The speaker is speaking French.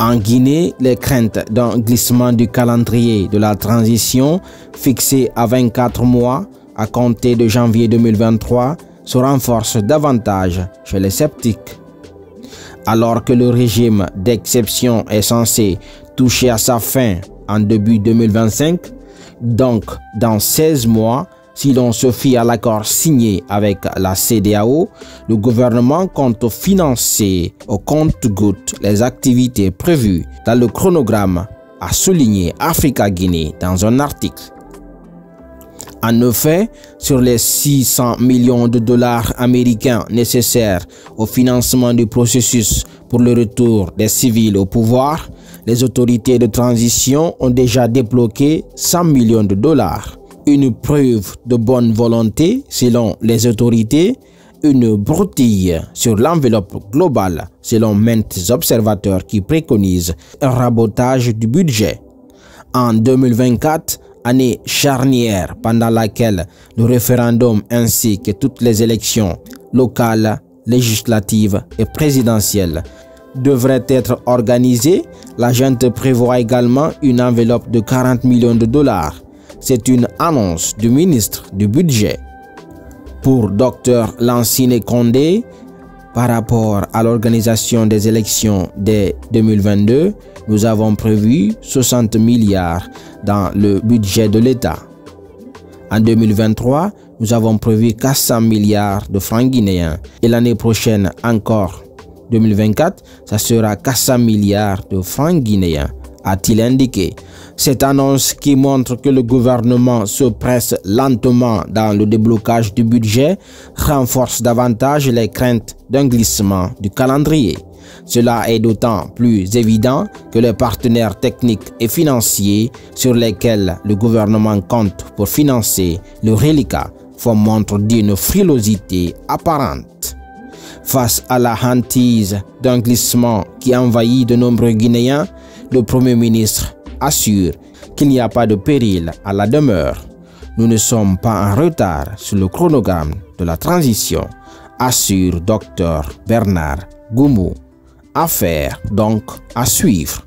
En Guinée, les craintes d'un glissement du calendrier de la transition fixé à 24 mois à compter de janvier 2023 se renforcent davantage chez les sceptiques. Alors que le régime d'exception est censé toucher à sa fin en début 2025, donc dans 16 mois, si l'on se fie à l'accord signé avec la CEDEAO, le gouvernement compte financer au compte-gouttes les activités prévues dans le chronogramme, a souligné Africa Guinée dans un article. En effet, sur les 600 millions de dollars américains nécessaires au financement du processus pour le retour des civils au pouvoir, les autorités de transition ont déjà débloqué 100 millions de dollars. Une preuve de bonne volonté selon les autorités, une broutille sur l'enveloppe globale selon maints observateurs qui préconisent un rabotage du budget. En 2024, année charnière pendant laquelle le référendum ainsi que toutes les élections locales, législatives et présidentielles devraient être organisées, la junte prévoit également une enveloppe de 40 millions de dollars. C'est une annonce du ministre du Budget. Pour Dr Lansine Condé, par rapport à l'organisation des élections dès 2022, nous avons prévu 60 milliards dans le budget de l'État. En 2023, nous avons prévu 400 milliards de francs guinéens et l'année prochaine encore, 2024, ça sera 400 milliards de francs guinéens, a-t-il indiqué. Cette annonce qui montre que le gouvernement se presse lentement dans le déblocage du budget renforce davantage les craintes d'un glissement du calendrier. Cela est d'autant plus évident que les partenaires techniques et financiers sur lesquels le gouvernement compte pour financer le reliquat font montre d'une frilosité apparente. Face à la hantise d'un glissement qui envahit de nombreux Guinéens, le Premier ministre assure qu'il n'y a pas de péril à la demeure. Nous ne sommes pas en retard sur le chronogramme de la transition, assure Dr Bernard Goumou. Affaire donc à suivre.